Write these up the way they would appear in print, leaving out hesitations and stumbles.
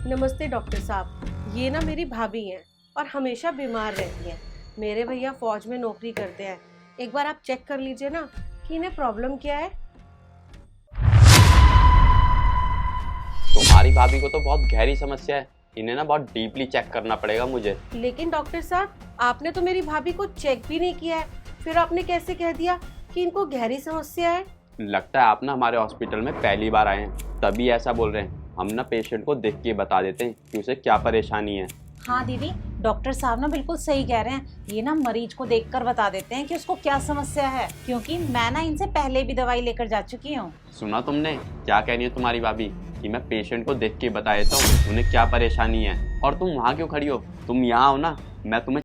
नमस्ते डॉक्टर साहब। ये ना मेरी भाभी हैं और हमेशा बीमार रहती हैं। मेरे भैया फौज में नौकरी करते हैं। एक बार आप चेक कर लीजिए ना कि इन्हें प्रॉब्लम क्या है। तुम्हारी भाभी को तो बहुत गहरी समस्या है, इन्हें ना बहुत डीपली चेक करना पड़ेगा मुझे। लेकिन डॉक्टर साहब, आपने तो मेरी भाभी को चेक भी नहीं किया है, फिर आपने कैसे कह दिया कि इनको गहरी समस्या है? लगता है आप ना हमारे हॉस्पिटल में पहली बार आए हैं, तभी ऐसा बोल रहे हैं। हम ना पेशेंट को देख के बता देते हैं कि उसे क्या परेशानी है। हाँ दीदी, डॉक्टर साहब ना बिल्कुल सही कह रहे हैं। ये ना मरीज को देखकर बता देते हैं कि उसको क्या समस्या है, क्योंकि मैं ना इनसे पहले भी दवाई लेकर जा चुकी हूँ। सुना तुमने क्या कह रही है तुम्हारी भाभी कि मैं पेशेंट को देख के बता देता हूँ उन्हें क्या परेशानी है। और तुम वहाँ क्यों खड़ी हो? तुम यहाँ हो ना, मैं तुम्हें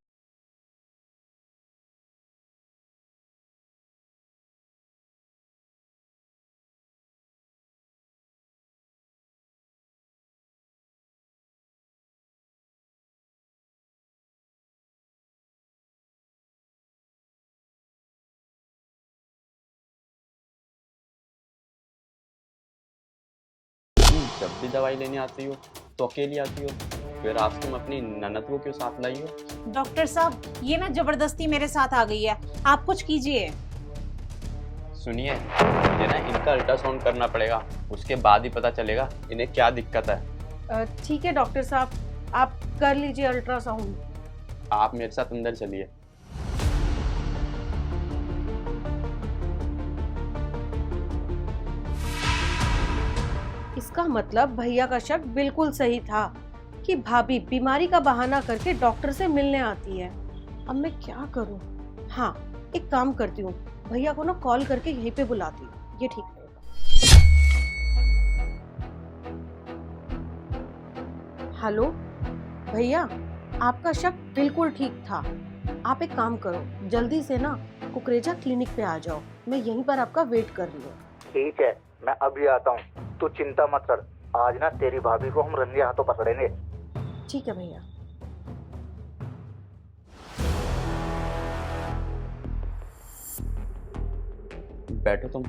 जब भी दवाई लेने आती हो तो अकेली आती हो, फिर आज तुम अपनी ननद को क्यों साथ लाई हो? डॉक्टर साहब, ये ना जबरदस्ती मेरे साथ आ गई है, आप कुछ कीजिए। सुनिए, मुझे ना इनका अल्ट्रासाउंड करना पड़ेगा, उसके बाद ही पता चलेगा इन्हें क्या दिक्कत है। ठीक है डॉक्टर साहब, आप कर लीजिए अल्ट्रासाउंड। आप मेरे साथ अंदर चलिए। इसका मतलब भैया का शक बिल्कुल सही था कि भाभी बीमारी का बहाना करके डॉक्टर से मिलने आती है। अब मैं क्या करूं? हाँ, एक काम करती हूँ, भैया को ना कॉल करके यहीं पे बुलाती हूँ, ये ठीक रहेगा। हेलो भैया, आपका शक बिल्कुल ठीक था। आप एक काम करो, जल्दी से ना कुकरेजा क्लिनिक पे आ जाओ, मैं यहीं पर आपका वेट कर रही हूँ। ठीक है, मैं अभी आता हूँ, तू चिंता मत कर। आज ना तेरी भाभी को हम रंगे हाथों पकड़ेंगे। ठीक है भैया। बैठो तुम।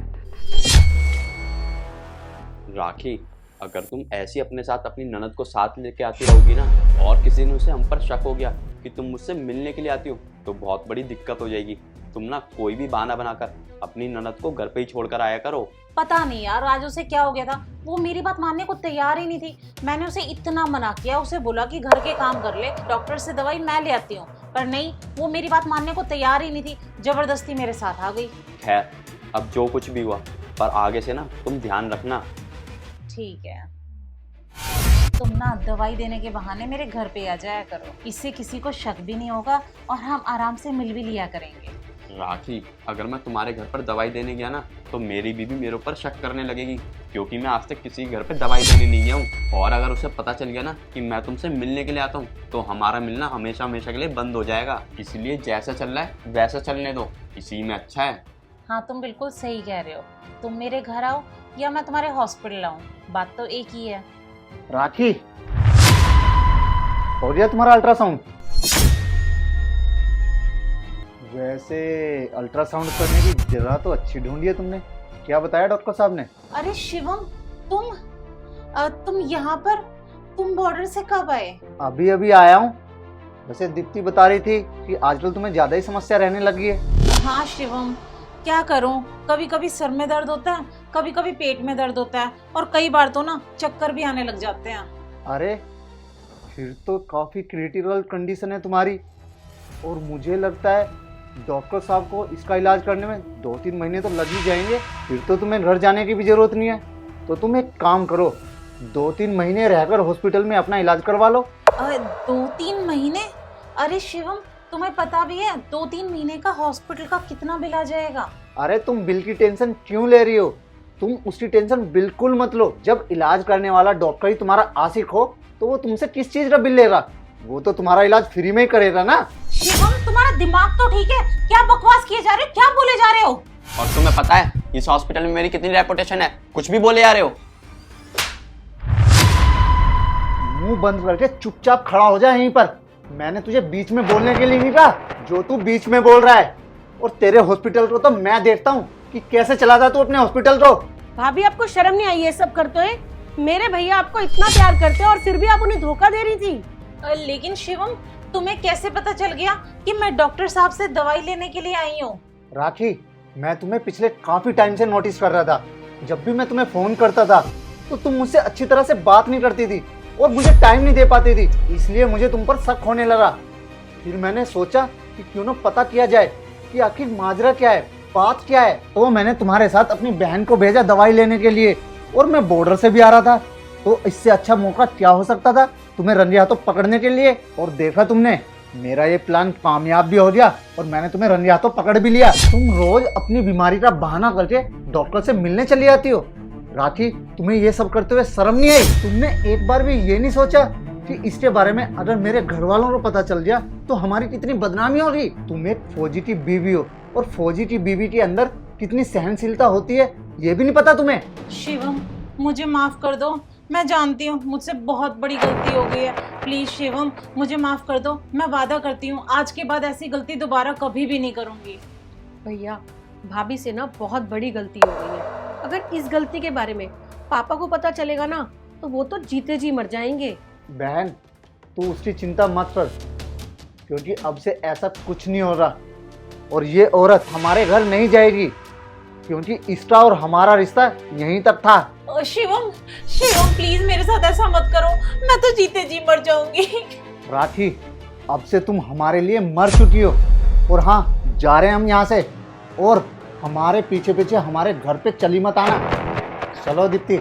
राखी, अगर तुम ऐसी अपने साथ अपनी ननद को साथ लेके आती रहोगी ना, और किसी ने उसे हम पर शक हो गया कि तुम मुझसे मिलने के लिए आती हो, तो बहुत बड़ी दिक्कत हो जाएगी। तुम ना कोई भी बहाना बनाकर अपनी ननद को घर पे ही छोड़कर आया करो। पता नहीं यार आज उसे क्या हो गया था, वो मेरी बात मानने को तैयार ही नहीं थी। मैंने उसे इतना मना किया, उसे बोला कि घर के काम कर ले, डॉक्टर से दवाई मैं ले आती हूँ, पर नहीं, वो मेरी बात मानने को तैयार ही नहीं थी, जबरदस्ती मेरे साथ आ गई। खैर, अब जो कुछ भी हुआ, पर आगे से ना तुम ध्यान रखना। ठीक है, तुम ना दवाई देने के बहाने मेरे घर पे आ जाया करो, इससे किसी को शक भी नहीं होगा और हम आराम से मिल भी लिया करेंगे। राखी, अगर मैं तुम्हारे घर पर दवाई देने गया ना, तो मेरी बीवी मेरे ऊपर शक करने लगेगी, क्योंकि मैं आज तक किसी के घर पे दवाई देने नहीं गया हूँ। और अगर उसे पता चल गया ना कि मैं तुमसे मिलने के लिए आता हूँ, तो हमारा मिलना हमेशा हमेशा के लिए बंद हो जाएगा। इसलिए जैसा चल रहा है वैसा चलने दो, इसी में अच्छा है। हाँ, तुम बिल्कुल सही कह रहे हो। तुम मेरे घर आओ या मैं तुम्हारे हॉस्पिटल आऊँ, बात तो एक ही है। राखी, हो गया तुम्हारा अल्ट्रासाउंड? वैसे अल्ट्रासाउंड करने की जगह तो अच्छी ढूंढी है तुमने। क्या बताया डॉक्टर साहब ने? अरे शिवम, तुम यहाँ पर, तुम बॉर्डर से कब आए? अभी अभी आया हूँ। वैसे दीप्ति बता रही थी कि आजकल तुम्हें ज्यादा ही समस्या रहने लगी है। हाँ शिवम, क्या करूँ, कभी कभी सर में दर्द होता है, कभी कभी पेट में दर्द होता है, और कई बार तो ना चक्कर भी आने लग जाते हैं। अरे फिर तो काफी क्रिटिकल कंडीशन है तुम्हारी, और मुझे लगता है डॉक्टर साहब को इसका इलाज करने में 2-3 महीने तो लग ही जाएंगे। फिर तो तुम्हें घर जाने की भी जरूरत नहीं है। तो तुम एक काम करो, 2-3 महीने रहकर हॉस्पिटल में अपना इलाज करवा लो। 2-3 महीने? अरे शिवम, तुम्हें पता भी है 2-3 महीने का हॉस्पिटल का कितना बिल आ जाएगा? अरे तुम बिल की टेंशन क्यों ले रही हो? तुम उसकी टेंशन बिल्कुल मत लो। जब इलाज करने वाला डॉक्टर ही तुम्हारा आशिक हो, तो वो तुमसे किस चीज का बिल लेगा? वो तो तुम्हारा इलाज फ्री में ही करेगा ना। शिवम, तुम्हारा दिमाग तो ठीक है, क्या बकवास किए जा रहे हो, क्या बोले जा रहे हो? और तुम्हें पता है इस हॉस्पिटल में मेरी कितनी रेपुटेशन है? कुछ भी बोले जा रहे हो। मुंह बंद करके चुपचाप खड़ा हो जा यहीं पर। मैंने तुझे बीच में बोलने के लिए नहीं कहा, जो तू बीच में बोल रहा है। और तेरे हॉस्पिटल को तो मैं देखता हूँ कि कैसे चलाता तू अपने हॉस्पिटल को। भाभी, आपको शर्म नहीं आई ये सब करते हुए? मेरे भैया आपको इतना प्यार करते हैं और फिर भी आप उन्हें धोखा दे रही थी। लेकिन शिवम, तुम्हें कैसे पता चल गया कि मैं डॉक्टर साहब से दवाई लेने के लिए आई हूँ? राखी, मैं तुम्हें पिछले काफी टाइम से नोटिस कर रहा था। जब भी मैं तुम्हें फोन करता था तो तुम मुझसे अच्छी तरह से बात नहीं करती थी और मुझे टाइम नहीं दे पाती थी, इसलिए मुझे तुम पर शक होने लगा। फिर मैंने सोचा कि क्यों ना पता किया जाए कि आखिर माजरा क्या है, बात क्या है। तो मैंने तुम्हारे साथ अपनी बहन को भेजा दवाई लेने के लिए, और मैं बॉर्डर से भी आ रहा था, तो इससे अच्छा मौका क्या हो सकता था तुम्हें रंगे हाथों पकड़ने के लिए। और देखा तुमने, मेरा ये प्लान कामयाब भी हो गया और मैंने तुम्हें रंगे हाथों पकड़ भी लिया। तुम रोज अपनी बीमारी का बहाना करके डॉक्टर से मिलने चली जाती हो। राखी, तुम्हें ये सब करते हुए शर्म नहीं आई? तुमने एक बार भी ये नहीं सोचा कि इसके बारे में अगर मेरे घर वालों को पता चल गया तो हमारी कितनी बदनामी होगी? तुम एक फौजी की बीवी हो और फौजी की बीवी के अंदर कितनी सहनशीलता होती है ये भी नहीं पता तुम्हें? शिवम, मुझे माफ कर दो। मैं जानती हूँ मुझसे बहुत बड़ी गलती हो गई है। प्लीज शिवम, मुझे माफ कर दो। मैं वादा करती हूँ आज के बाद ऐसी गलती दोबारा कभी भी नहीं करूँगी। भैया, भाभी से ना बहुत बड़ी गलती हो गई है। अगर इस गलती के बारे में पापा को पता चलेगा ना तो वो तो जीते जी मर जाएंगे। बहन, तू उसकी चिंता मत कर, क्योंकि अब से ऐसा कुछ नहीं हो रहा और ये औरत हमारे घर नहीं जाएगी, क्योंकि इसका और हमारा रिश्ता यहीं तक था। शिवम, शिवम प्लीज मेरे साथ ऐसा मत करो, मैं तो जीते जी मर जाऊंगी। राखी, अब से तुम हमारे लिए मर चुकी हो। और हाँ, जा रहे हैं हम यहाँ से, और हमारे पीछे पीछे हमारे घर पे चली मत आना। चलो दीप्ति।